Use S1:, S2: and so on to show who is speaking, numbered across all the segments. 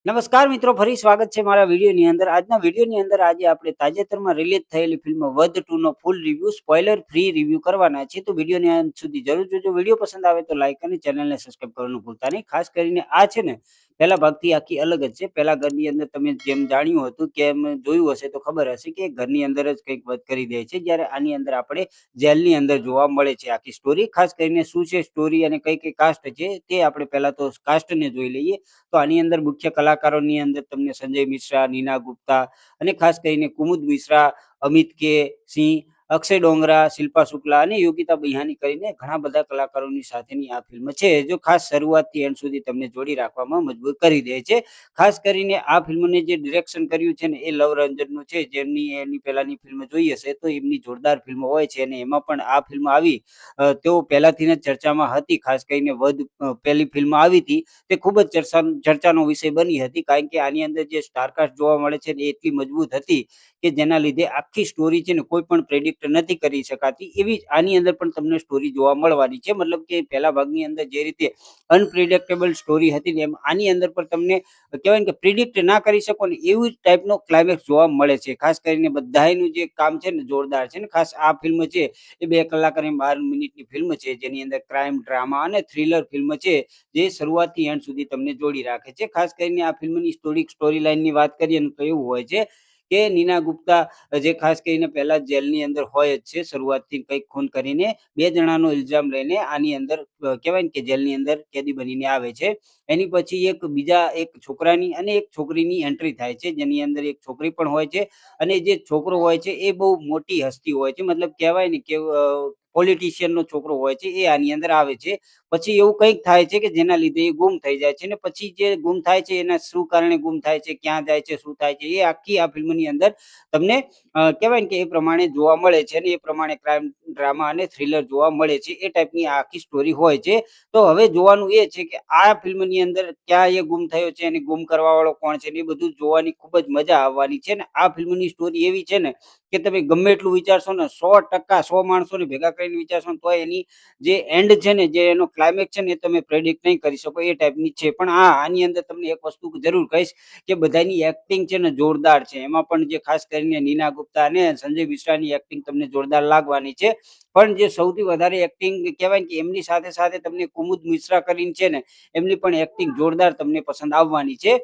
S1: નમસ્કાર મિત્રો, ફરી સ્વાગત છે મારા વિડીયોની અંદર. આજના વિડીયોની અંદર આજે આપણે તાજેતરમાં રિલીઝ થયેલી ફિલ્મ વધ 2 નો ફૂલ રિવ્યુ, સ્પોઇલર ફ્રી રિવ્યુ કરવાના છે. તો વિડીયોને અંત સુધી જરૂર જોજો. વિડીયો પસંદ આવે તો લાઈક અને ચેનલને સબસ્ક્રાઇબ કરવાનું ભૂલતા નહીં. ખાસ કરીને આ છે ને પહેલા ભાગથી આખી અલગ જ છે. પહેલા ઘરની અંદર તમે જેમ જાણ્યું હતું કે એમ જોયું હશે તો ખબર હશે કે ઘરની અંદર જ કંઈક વધ કરી દે છે, જ્યારે આની અંદર આપણે જેલની અંદર જોવા મળે છે આખી સ્ટોરી. ખાસ કરીને શું છે સ્ટોરી અને કઈ કઈ કાસ્ટ છે તે આપણે પહેલા તો કાસ્ટને જોઈ લઈએ. તો આની અંદર મુખ્ય કલાકારોની અંદર તમને સંજય મિશ્રા, નીના ગુપ્તા અને ખાસ કરીને કુમુદ મિશ્રા, અમિત કે સિંહ, અક્ષય ડોંગરા, શિલ્પા શુક્લા અને યોગિતા બિહાની કરીને ઘણા બધા કલાકારોની સાથેની આ ફિલ્મ છે, જો ખાસ શરૂઆતથી એન્ડ સુધી તમને જોડી રાખવામાં મજબૂર કરી દે છે. ખાસ કરીને આ ફિલ્મને જે ડિરેક્શન કર્યું છે ને એ લવ રંજનનું છે, જેમની એની પહેલાની ફિલ્મ જોઈ હશે તો એમની જોરદાર ફિલ્મ હોય છે અને એમાં પણ આ ફિલ્મ આવી તેઓ પહેલાથી જ ચર્ચામાં હતી. ખાસ કરીને વધ પહેલી ફિલ્મ આવી હતી તે ખૂબ જ ચર્ચાનો વિષય બની હતી, કારણ કે આની અંદર જે સ્ટારકાસ્ટ જોવા મળે છે એ એટલી મજબૂત હતી કે જેના લીધે આખી સ્ટોરી છે ને કોઈ પણ પ્રેડિક્ટ નથી કરી શકાતી. એવી જ આની અંદર પણ તમને સ્ટોરી જોવા મળવાની છે. મતલબ કે પહેલા ભાગની અંદર જે રીતે અનપ્રિડિક્ટેબલ સ્ટોરી હતી ને એમ આની અંદર પણ તમને કહેવાય ને કે પ્રિડિક્ટ ના કરી શકો ને એવું જ ટાઈપનો ક્લાઇમેક્સ જોવા મળે છે. ખાસ કરીને બધાયનું જે કામ છે ને જોરદાર છે ને. ખાસ આ ફિલ્મ છે એ 2 કલાક અને 12 મિનિટની ફિલ્મ છે, જેની અંદર ક્રાઇમ, ડ્રામા અને થ્રિલર ફિલ્મ છે, જે શરૂઆતથી એન્ડ સુધી તમને જોડી રાખે છે. ખાસ કરીને આ ફિલ્મની સ્ટોરી લાઇનની વાત કરીએ ને તો એવું હોય છે કે નીના ગુપ્તા જે ખાસ કરીને પહેલા જેલની અંદર હોય જ છે, શરૂઆતથી કંઈક ખૂન કરીને 2 જણાનો ઇલ્ઝામ લઈને આની અંદર કહેવાય ને કે જેલની અંદર કેદી બનીને આવે છે. એની પછી એક છોકરાની અને એક છોકરીની એન્ટ્રી થાય છે, જેની અંદર એક છોકરી પણ હોય છે અને જે છોકરો હોય છે એ બહુ મોટી હસ્તી હોય છે. મતલબ કહેવાય ને કે પોલિટિશિયનનો છોકરો હોય છે એ આની અંદર આવે છે. પછી એવું કંઈક થાય છે કે જેના લીધે એ ગુમ થઈ જાય છે ને પછી જે ગુમ થાય છે એના શું કારણે ગુમ થાય છે, ક્યાં જાય છે, શું થાય છે, એ આખી આ ફિલ્મની અંદર તમને કહેવાય ને કે એ પ્રમાણે જોવા મળે છે અને એ પ્રમાણે ક્રાઇમ, ડ્રામા અને થ્રિલર જોવા મળે છે. એ ટાઈપની આ આખી સ્ટોરી હોય છે. તો હવે જોવાનું એ છે કે આ ફિલ્મની અંદર ક્યાં એ ગુમ થયો છે અને ગુમ કરવાવાળો કોણ છે ને એ બધું જોવાની ખૂબ જ મજા આવવાની છે. ને આ ફિલ્મની સ્ટોરી એવી છે ને કે તમે ગમે એટલું વિચારશો ને 100% 100 માણસોને ભેગા કરીને વિચારશો ને તોય એની જે એન્ડ છે ને, જે એનો ક્લાઇમેક્સ છે ને, એ તમે પ્રેડિક્ટ નહીં કરી શકો એ ટાઈપની છે. પણ આની અંદર તમને એક વસ્તુ જરૂર કહીશ કે બધાની એક્ટિંગ છે ને જોરદાર છે. એમાં પણ જે ખાસ કરીને નીના ગુપ્તા અને સંજય મિશ્રાની એક્ટિંગ તમને જોરદાર લાગવાની છે. પણ જે સૌથી વધારે એક્ટિંગ કહેવાય કે એમની સાથે સાથે તમને કુમુદ મિશ્રા કરીને છે ને એમની પણ એક્ટિંગ જોરદાર તમને પસંદ આવવાની છે.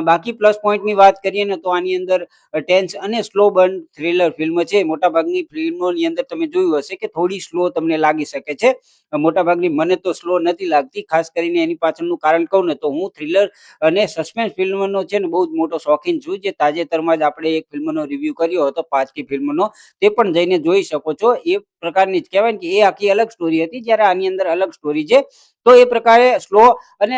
S1: બાકી પ્લસ પોઈન્ટની વાત કરીએ ને તો આની અંદર ટેન્સ અને સ્લો બર્ન થ્રિલર ફિલ્મ છે. મોટાભાગની ફિલ્મોની અંદર તમે જોયું હશે કે થોડી સ્લો તમને લાગી શકે છે. મોટાભાગની મને તો સ્લો નથી લાગતી. ખાસ કરીને એની પાછળનું કારણ કહું ને તો હું થ્રિલર અને સસ્પેન્સ ફિલ્મનો છે ને બહુ જ મોટો શોખીન છું. જે તાજેતરમાં જ આપણે એક ફિલ્મનો રિવ્યુ કર્યો હતો, પાંચકી ફિલ્મનો, તે પણ જઈને જોઈ શકો છો. એ પ્રકારની જ કહેવાય ને કે એ આખી અલગ સ્ટોરી હતી, જ્યારે આની અંદર અલગ સ્ટોરી છે. તો એ પ્રકારે સ્લો અને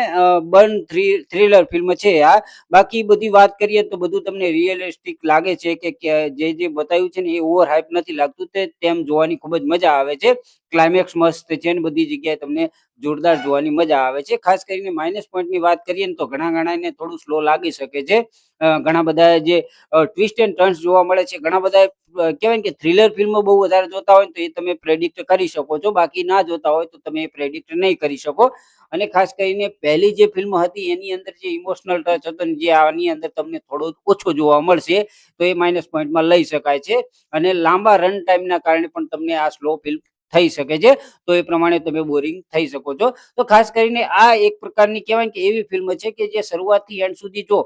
S1: બર્ન થ્રિલર ફિલ્મ છે આ. બાકી બધી વાત કરીએ તો બધું તમને રિયલિસ્ટિક લાગે છે કે જે બતાવ્યું છે ને એ ઓવર હાઇપ નથી લાગતું. તેમ જોવાની ખૂબ જ મજા આવે છે. ક્લાઇમેક્સ મસ્ત છે ને બધી જગ્યાએ તમને જોરદાર જોવાની મજા આવે છે. ખાસ કરીને માઇનસ પોઈન્ટની વાત કરીએ ને તો ઘણાને થોડું સ્લો લાગી શકે છે. ઘણા બધા જે ટ્વિસ્ટ એન્ડ ટર્ન્સ જોવા મળે છે, ઘણા બધા કહેવાય કે થ્રિલર ફિલ્મો બહુ વધારે જોતા હોય તો એ તમે પ્રેડિક્ટ કરી શકો છો. બાકી ના જોતા હોય તો તમે એ પ્રેડિક્ટ નહીં કરી શકો. અને ખાસ કરીને પહેલી જે ફિલ્મ હતી એની અંદર જે ઇમોશનલ ટચ હતો ને જે આની અંદર તમને થોડો ઓછો જોવા મળશે, તો એ માઇનસ પોઈન્ટમાં લઈ શકાય છે. અને લાંબા રન ટાઈમના કારણે પણ તમને આ સ્લો ફિલ્મ થઈ શકે છે. તો એ પ્રમાણે તમે બોરિંગ થઈ શકો છો. તો ખાસ કરીને આ એક પ્રકારની કહેવાય કે એવી ફિલ્મ છે કે જે શરૂઆતથી એન્ડ સુધી જો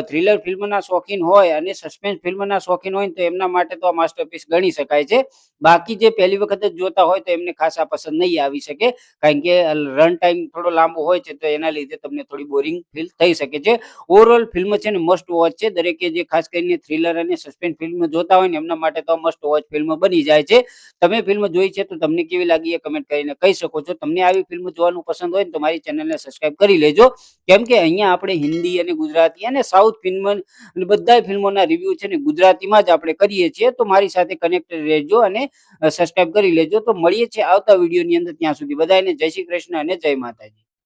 S1: થ્રિલર ફિલ્મના શોખીન હોય અને સસ્પેન્સ ફિલ્મના શોખીન હોય ને તો એમના માટે તો આ માસ્ટરપીસ ગણી શકાય છે. બાકી જે પહેલી વખત જ જોતા હોય તો એમને ખાસ આ પસંદ નહીં આવી શકે, કારણ કે રન ટાઈમ થોડો લાંબો હોય છે તો એના લીધે તમને થોડી બોરિંગ ફીલ થઈ શકે છે. ઓવરઓલ ફિલ્મ છે ને મસ્ટ વોચ છે. દરેકે જે ખાસ કરીને થ્રિલર અને સસ્પેન્સ ફિલ્મ જોતા હોય ને એમના માટે તો મસ્ટ વોચ ફિલ્મ બની જાય છે. તમે ફિલ્મ જોઈ છે તો તમને કેવી લાગી એ કમેન્ટ કરીને કહી શકો છો. તમને આવી ફિલ્મ જોવાનું પસંદ હોય ને તો મારી ચેનલને સબસ્ક્રાઇબ કરી લેજો, કેમ કે અહીંયા આપણે હિન્દી અને ગુજરાતી અને સાઉથ ફિલ્મ અને બધા ફિલ્મોના રિવ્યુ છે ને ગુજરાતીમાં જ આપણે કરીએ છીએ. તો મારી સાથે કનેક્ટેડ રહેજો અને સબસ્ક્રાઇબ કરી લેજો. તો મળીએ છીએ આવતા વિડીયોની અંદર. ત્યાં સુધી બધાને જય શ્રી કૃષ્ણ અને જય માતાજી.